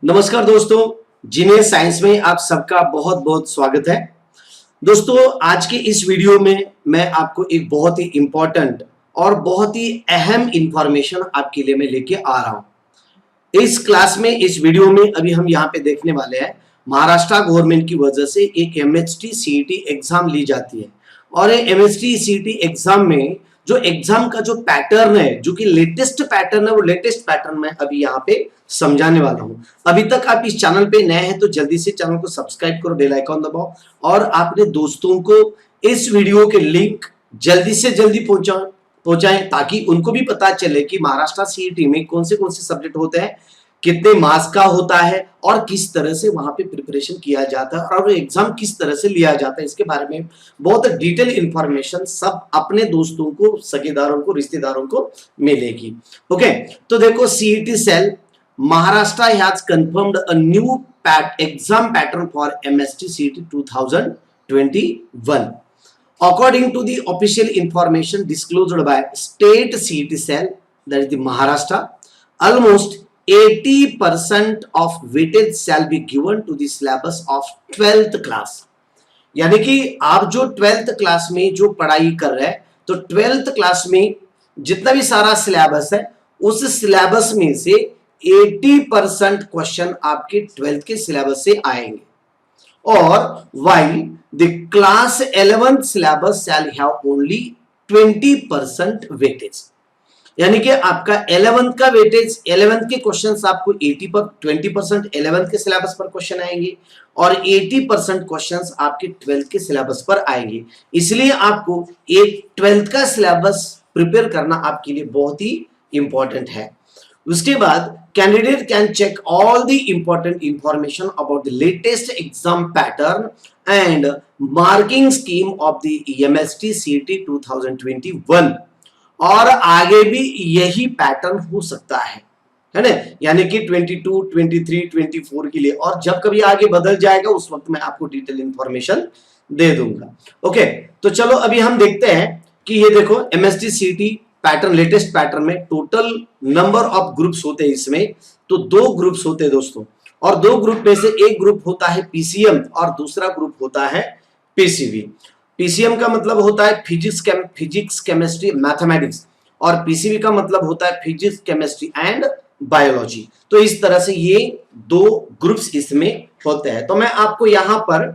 नमस्कार दोस्तों, जिन्हें साइंस में आप सबका बहुत बहुत स्वागत है। दोस्तों, आज के इस वीडियो में मैं आपको एक बहुत ही इंपॉर्टेंट और बहुत ही अहम इंफॉर्मेशन आपके लिए मैं लेके आ रहा हूं। इस क्लास में, इस वीडियो में अभी हम यहाँ पे देखने वाले हैं, महाराष्ट्र गवर्नमेंट की वजह से एक एमएचटी सीईटी एग्जाम ली जाती है और ये एमएचटी सीईटी एग्जाम में जो एग्जाम का जो पैटर्न है, जो कि लेटेस्ट पैटर्न है, वो लेटेस्ट पैटर्न मैं अभी यहाँ पे समझाने वाला हूं। अभी तक आप इस चैनल पे नए हैं तो जल्दी से चैनल को सब्सक्राइब करो, बेल आइकॉन दबाओ और अपने दोस्तों को इस वीडियो के लिंक जल्दी से जल्दी पहुंचाएं ताकि उनको भी पता चले कि महाराष्ट्र सीईटी में कौन से सब्जेक्ट होते हैं, कितने मार्क्स का होता है और किस तरह से वहां पे प्रिपरेशन किया जाता है और एग्जाम किस तरह से लिया जाता है। इसके बारे में बहुत डिटेल इंफॉर्मेशन सब अपने दोस्तों को, सगेदारों को, रिश्तेदारों को मिलेगी। ओके, तो देखो, CET cell Maharashtra has confirmed a new exam pattern for MST CET 2021 according to the official information disclosed by state CET cell, that is the Maharashtra, almost 80% of weightage shall be given to the syllabus of 12th class। यानी कि आप जो 12th class में जो पढ़ाई कर रहे हैं, तो 12th क्लास में जितना भी सारा सिलेबस है, उस सिलेबस में से 80% क्वेश्चन आपके 12th के सिलेबस से आएंगे। और while the class 11th syllabus shall have only 20% weightage, यानी कि आपका 11th का वेटेज, 11th के क्वेश्चंस आपको 80 पर 20% 11th के सिलेबस पर क्वेश्चन आएंगे और 80% क्वेश्चंस आपके 12th के सिलेबस पर आएंगे। इसलिए आपको एक 12th का सिलेबस प्रिपेयर करना आपके लिए बहुत ही इंपॉर्टेंट है। उसके बाद candidate can check all the important information about the latest exam pattern and marking scheme of the MST CET 2021। और आगे भी यही पैटर्न हो सकता है ना, यानी कि 22, 23, 24 के लिए, और जब कभी आगे बदल जाएगा उस वक्त मैं आपको डिटेल इंफॉर्मेशन दे दूंगा। ओके, तो चलो अभी हम देखते हैं कि ये देखो MST CET pattern, latest pattern में टोटल नंबर ऑफ ग्रुप्स होते हैं। इसमें तो 2 ग्रुप्स होते हैं दोस्तों, और 2 ग्रुप में से एक ग्रुप होता है पीसीएम और दूसरा ग्रुप होता है पीसीबी। पीसीएम का मतलब होता है फिजिक्स केमिस्ट्री मैथमेटिक्स, और पीसीबी का मतलब होता है फिजिक्स केमिस्ट्री एंड बायोलॉजी। तो इस तरह से ये 2 ग्रुप्स इसमें होते हैं। तो मैं आपको यहाँ पर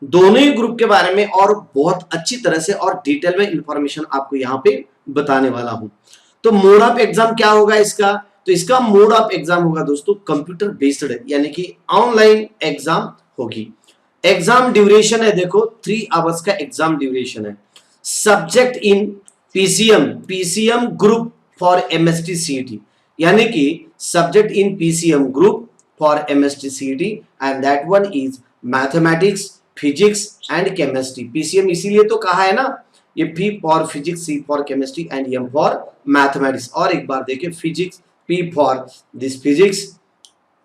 दोनों ही ग्रुप के बारे में और बहुत अच्छी तरह से और डिटेल में इंफॉर्मेशन आपको यहाँ पे बताने वाला हूं। तो मोड ऑफ एग्जाम क्या होगा इसका? तो इसका मोड ऑफ एग्जाम होगा दोस्तों कंप्यूटर बेस्ड, यानी कि ऑनलाइन एग्जाम होगी। एग्जाम ड्यूरेशन है, देखो 3 आवर्स का एग्जाम ड्यूरेशन है। Subject in PCM group for MST CET, यानी कि subject in PCM group for MST CET and that one is mathematics, physics and chemistry. PCM इसीलिए तो कहा है ना, ये P for physics, C for chemistry and M for mathematics. और एक बार देखिए, physics, P for this physics,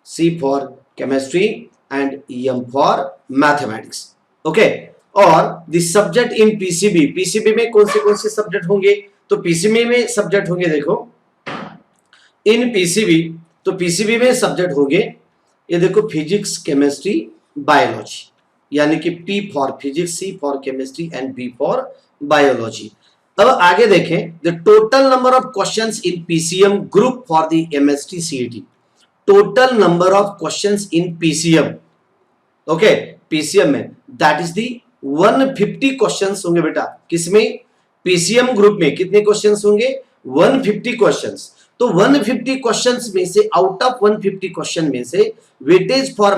C for chemistry and M for mathematics. Okay, और this subject in PCB, PCB में कौन से सब्जेक्ट होंगे? तो पीसीबी में सब्जेक्ट होंगे, देखो इन पीसीबी, तो पीसीबी में सब्जेक्ट होंगे, ये देखो फिजिक्स, केमिस्ट्री, बायोलॉजी, यानी कि P for physics, C for chemistry and B for biology. अब आगे देखें, the total number of questions in PCM group for the MST CET. Total number of questions in PCM, okay, PCM में that is the 150 questions होंगे बेटा। किसमें? PCM group में कितने questions होंगे? 150 क्वेश्चंस। तो 150 क्वेश्चंस में से, आउट ऑफ 150 क्वेश्चन में से वेटेज फॉर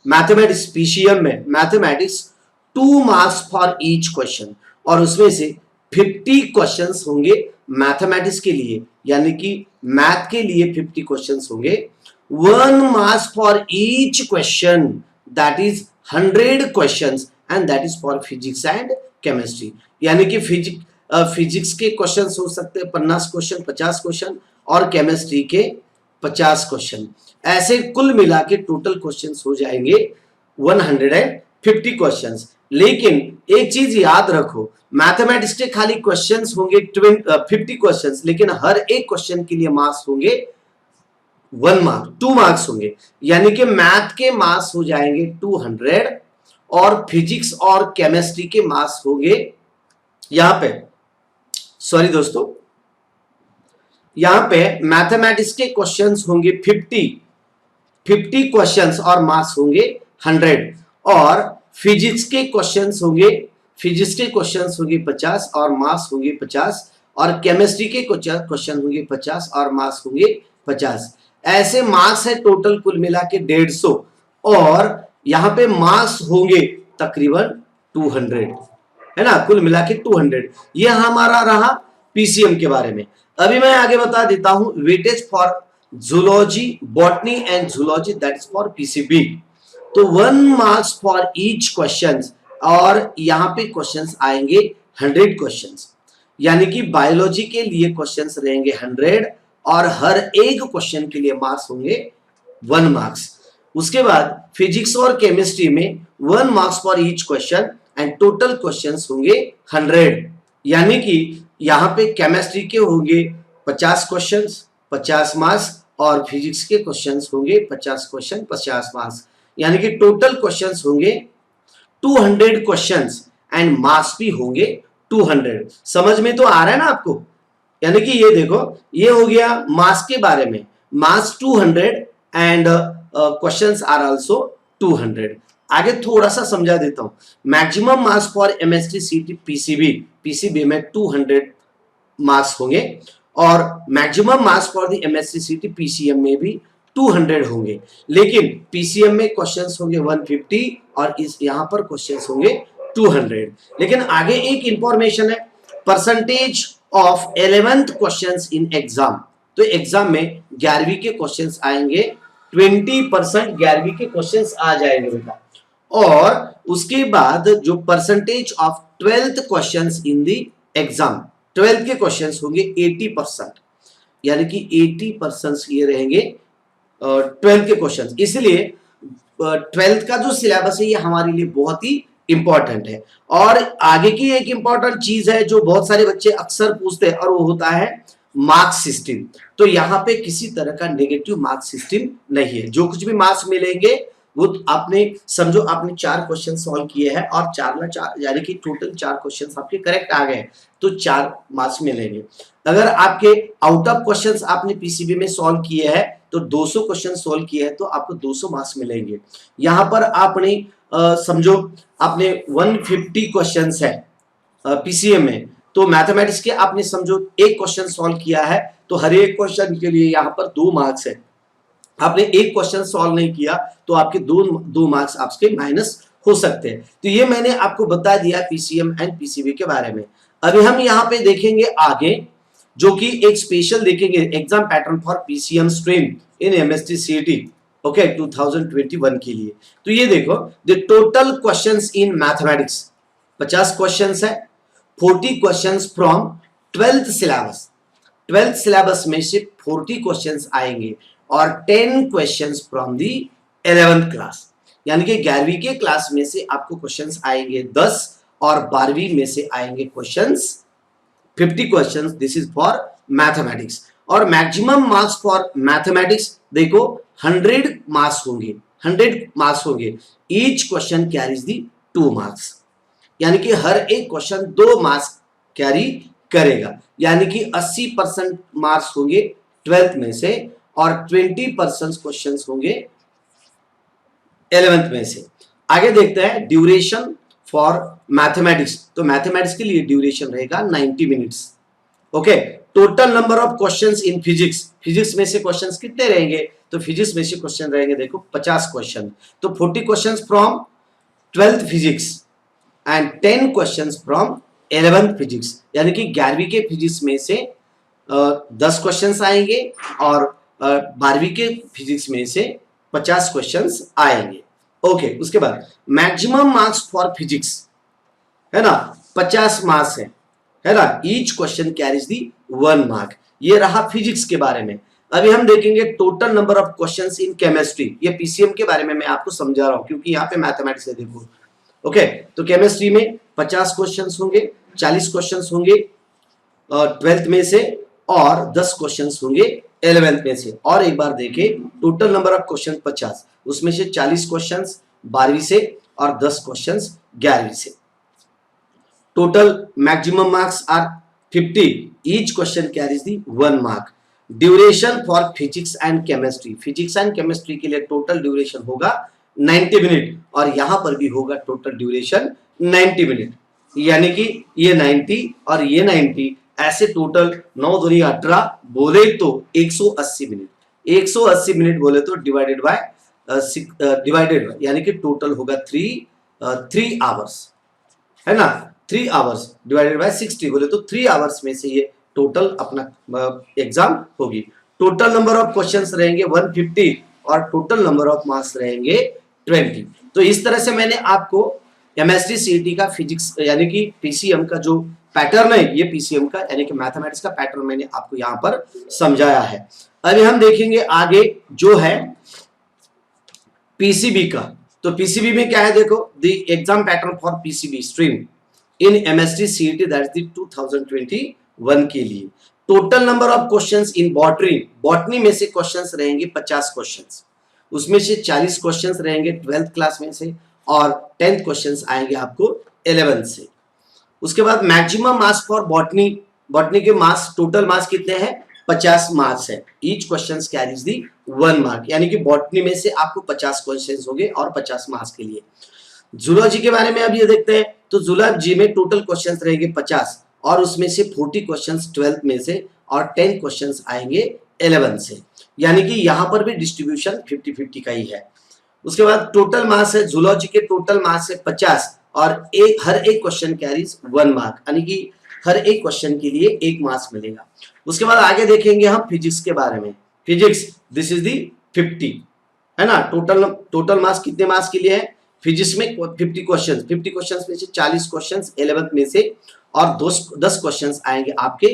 मैथमेटिक्स पीसीएम में mathematics 2 marks for each question, और उसमें से 50 क्वेश्चंस होंगे मैथमेटिक्स के लिए, यानी कि मैथ के लिए 50 क्वेश्चंस होंगे। 1 marks for each question, that is 100 questions and that is for physics and chemistry. यानी कि फिजिक्स के क्वेश्चंस हो सकते हैं 50 क्वेश्चन, 50 क्वेश्चन, और केमिस्ट्री के 50 क्वेश्चन। ऐसे कुल मिला के टोटल क्वेश्चंस हो जाएंगे 150 क्वेश्चंस। लेकिन एक चीज याद रखो, मैथमेटिक्स के खाली क्वेश्चंस होंगे 50 क्वेश्चंस, लेकिन हर एक क्वेश्चन के लिए मार्क्स होंगे 1 मार्क, 2 मार्क्स होंगे, यानी कि मैथ के मार्क्स हो जाएंगे 200 और फिजिक्स और केमिस्ट्री के मार्क्स होंगे यहां पे, सॉरी दोस्तों, यहां पे मैथमेटिक्स के क्वेश्चंस होंगे 50 क्वेश्चंस और मार्क्स होंगे 100 और फिजिक्स के क्वेश्चंस होंगे 50 और मार्क्स होंगे 50 और केमिस्ट्री के क्वेश्चन होंगे 50 और मार्क्स होंगे 50। ऐसे मार्क्स है टोटल कुल मिला के 150 और यहां पे मार्क्स होंगे तकरीबन 200, है ना, कुल मिला के 200। ये हमारा रहा पीसीएम के बारे में। अभी मैं आगे बता देता हूं weightage for zoology, botany and zoology, that is for PCB. तो 1 मार्क्स फॉर ईच क्वेश्चंस और यहां पे क्वेश्चंस आएंगे 100 क्वेश्चंस, यानी कि बायोलॉजी के लिए क्वेश्चंस रहेंगे 100 और हर एक क्वेश्चन के लिए मार्क्स होंगे 1 मार्क्स। उसके बाद फिजिक्स और केमिस्ट्री में 1 marks for each question and total questions होंगे 100, यानी कि यहां पे केमिस्ट्री के होंगे 50 क्वेश्चंस 50 मार्क्स और फिजिक्स के क्वेश्चंस होंगे 50 क्वेश्चन 50 मार्क्स, यानी कि टोटल क्वेश्चंस होंगे 200 क्वेश्चंस एंड मार्क्स भी होंगे 200। समझ में तो आ रहा है ना आपको? यानी कि ये देखो, ये हो गया मार्क्स के बारे में, marks 200 and questions are also 200। आगे थोड़ा सा समझा देता हूं। Maximum marks for MST CET PCB में 200 मार्क्स होंगे और maximum marks for the MSC CET PCM में भी 200 होंगे, लेकिन पीसीएम में क्वेश्चंस होंगे 150 और इस यहां पर क्वेश्चंस होंगे 200। लेकिन आगे एक इंफॉर्मेशन है, percentage of 11th questions in exam. तो एग्जाम में 11वीं के क्वेश्चंस आएंगे 20%, 11वीं के क्वेश्चंस आ जाएंगे बेटा। और उसके बाद जो percentage of 12th questions in the exam, 12th के क्वेश्चंस होंगे 80%, यानी कि 80% ये रहेंगे 12th के क्वेश्चंस। इसलिए 12th का जो सिलेबस है ये हमारे लिए बहुत ही इंपॉर्टेंट है। और आगे की एक इंपॉर्टेंट चीज है जो बहुत सारे बच्चे अक्सर पूछते हैं और वो होता है मार्क्स सिस्टम। तो यहां पे किसी तरह का नेगेटिव मार्क्स सिस्टम नहीं है, जो कुछ भी मार्क्स मिलेंगे वो आपने समझो आपने 4 क्वेश्चन सॉल्व किए हैं और 4 यानी कि टोटल 4 क्वेश्चन आपके करेक्ट आ गए तो 4 मार्क्स मिलेंगे। अगर आपके आउट ऑफ क्वेश्चंस आपने पीसीबी में सॉल्व किए हैं तो 200 क्वेश्चन सॉल्व किए हैं तो आपको 200 मार्क्स मिलेंगे। यहां पर आपने समझो आपने 150 क्वेश्चंस है पीसीएम में, तो मैथमेटिक्स के आपने समझो एक क्वेश्चन सॉल्व किया है तो हर एक क्वेश्चन के लिए यहां पर 2 मार्क्स है। आपने एक क्वेश्चन सॉल्व नहीं किया तो आपके 2 मार्क्स आपके माइनस हो सकते हैं। तो ये मैंने आपको बता दिया पीसीएम एंड पीसीबी के बारे में। अभी हम यहाँ पे देखेंगे आगे, जो कि एक स्पेशल देखेंगे exam pattern for PCM stream in MST CET okay 2021 के लिए। तो ये देखो the total questions in mathematics 50 questions है, 40 questions from 12th syllabus. 12th syllabus में से 40 क्वेश्चंस आएंगे और 10 questions from the 11th class, यानी कि 11वीं के क्लास में से आपको क्वेश्चंस आएंगे 10 और 12वीं में से आएंगे questions 50 questions. This is for mathematics. और मैक्सिमम मार्क्स फॉर मैथमेटिक्स देखो 100 मार्क्स होंगे, 100 मार्क्स होंगे। ईच क्वेश्चन कैरीज दी 2 मार्क्स, यानी कि हर एक क्वेश्चन 2 मार्क्स कैरी करेगा, यानी कि 80% मार्क्स होंगे 12th में से और 20% क्वेश्चंस होंगे 11th में से। आगे देखते हैं ड्यूरेशन फॉर मैथमेटिक्स। तो मैथमेटिक्स के लिए ड्यूरेशन रहेगा 90 minutes okay. Total number of questions in physics में से क्वेश्चंस कितने रहेंगे? तो फिजिक्स में से क्वेश्चन रहेंगे देखो 50 क्वेश्चन, तो 40 questions from 12th physics and 10 questions from 11th physics, यानी कि 11वीं के फिजिक्स में से 10 क्वेश्चंस आएंगे और 12वीं के फिजिक्स में से 50 क्वेश्चंस आएंगे ओके। उसके बाद मैक्सिमम मार्क्स फॉर फिजिक्स है ना 50 मार्क्स है ना, each question carries the 1 mark. ये रहा फिजिक्स के बारे में। अभी हम देखेंगे total number of questions in chemistry. ये पीसीएम के बारे में मैं आपको समझा रहा हूं क्योंकि यहाँ पे मैथमेटिक्स है देखो ओके। तो केमिस्ट्री में 50 क्वेश्चंस होंगे, 40 क्वेश्चंस होंगे 12th में से और 10 क्वेश्चंस होंगे 11th में से। और एक बार देखें, टोटल नंबर ऑफ क्वेश्चन 50, उसमें से 40 क्वेश्चंस 12वीं से और 10 क्वेश्चंस 11वीं से। Total maximum marks are 50, each question carries the 1 mark. Duration for physics and chemistry, physics and chemistry के लिए टोटल ड्यूरेशन होगा 90 मिनट, और यहां पर भी होगा टोटल ड्यूरेशन 90 मिनट, यानी कि ये 90 और ये 90, ऐसे टोटल 9 दूनी 18 बोले तो 180 मिनट, 180 मिनट बोले तो डिवाइडेड बाय यानी कि टोटल होगा 3 आवर्स, है ना। 3 आवर्स डिवाइडेड बाय 60 बोले तो 3 आवर्स में से ये टोटल अपना एग्जाम होगी। टोटल नंबर ऑफ क्वेश्चंस रहेंगे 150 और टोटल नंबर ऑफ मार्क्स रहेंगे 20। तो इस तरह से मैंने आपको एमएसटी सीईटी का फिजिक्स यानी कि पीसीएम का जो पैटर्न है, ये पीसीएम का यानी कि मैथमेटिक्स का पैटर्न मैंने आपको यहाँ पर समझाया है। अभी हम देखेंगे आगे जो है पीसीबी का। तो पीसीबी में क्या है, देखो the exam pattern for PCB stream in MST CET that is 2021 के लिए। Total number of questions in botany, botany में से क्वेश्चंस रहेंगे 50 क्वेश्चंस, उसमें से 40 क्वेश्चंस रहेंगे 12th क्लास में से और 10th क्वेश्चंस आएंगे आपको 11th से। उसके बाद maximum marks for botany, botany के मार्क्स टोटल मार्क्स कितने हैं, 50 मार्क्स है। Each questions carries the 1 mark, यानी कि बॉटनी में से आपको 50 क्वेश्चंस होंगे और 50 मार्क्स के लिए। जूलॉजी के बारे में अब ये देखते हैं। तो जूलॉजी में टोटल क्वेश्चंस रहेंगे 50 और उसमें से 40 क्वेश्चंस 12th में से और 10 क्वेश्चंस आएंगे 11th से, यानी कि यहां पर भी डिस्ट्रीब्यूशन 50-50 का ही है। उसके बाद टोटल मार्क्स है, जूलॉजी के टोटल मार्क्स है 50 और हर एक क्वेश्चन कैरीज 1 मार्क, यानी कि हर एक क्वेश्चन के लिए 1 मार्क्स मिलेगा। उसके बाद आगे देखेंगे हम फिजिक्स के बारे में। फिजिक्स दिस इज दी 50, है ना। टोटल मार्क्स कितने मार्क्स के लिए है, फिजिक्स में 50 क्वेश्चंस में से 40 क्वेश्चंस 11th में से और 10 क्वेश्चंस आएंगे आपके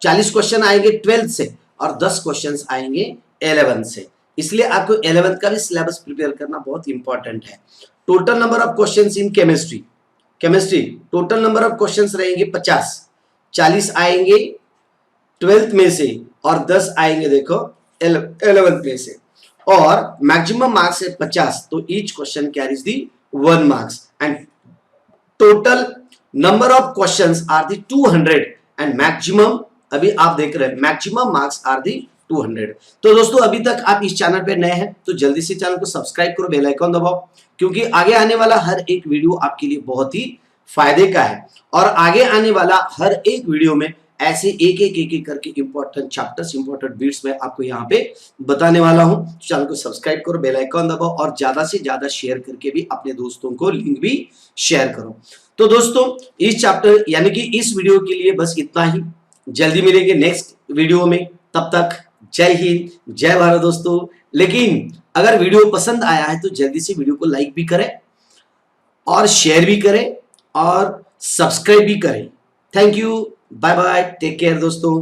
40 क्वेश्चन आएंगे 12th से और 10 क्वेश्चंस आएंगे 11th से। इसलिए आपको 11th का भी सिलेबस प्रिपेयर करना बहुत इंपॉर्टेंट है। Total number of questions in chemistry total number of questions रहेंगे 50, 40 आएंगे 12th में से और 10 आएंगे देखो 11th में से, और मैक्सिमम मार्क्स है 50, तो each question carries the 1 marks and total number of questions are the 200 and maximum, अभी आप देख रहे हैं मैक्सिमम मार्क्स आर दी 200। तो दोस्तों अभी तक आप इस चैनल पे नए हैं तो जल्दी से चैनल को सब्सक्राइब करो, बेल आइकन दबाओ, क्योंकि आगे आने वाला हर एक वीडियो आपके लिए बहुत ही फायदे का है और आगे आने वाला हर एक वीडियो में ऐसे एक करके इंपॉर्टेंट चैप्टर्स, इंपॉर्टेंट बिट्स मैं आपको यहाँ पे बताने वाला हूँ। चैनल को सब्सक्राइब करो, बेल आइकन दबाओ और ज्यादा से ज्यादा शेयर करके भी अपने दोस्तों को लिंक भी शेयर करो। तो दोस्तों इस चैप्टर यानी कि इस वीडियो के लिए बस इतना ही। जल्दी मिलेंगे नेक्स्ट वीडियो में, तब तक जय हिंद, जय भारत दोस्तों। लेकिन अगर वीडियो पसंद आया है तो जल्दी से वीडियो को लाइक भी करें और शेयर भी करें और सब्सक्राइब भी करें। Thank you, bye bye, take care दोस्तों।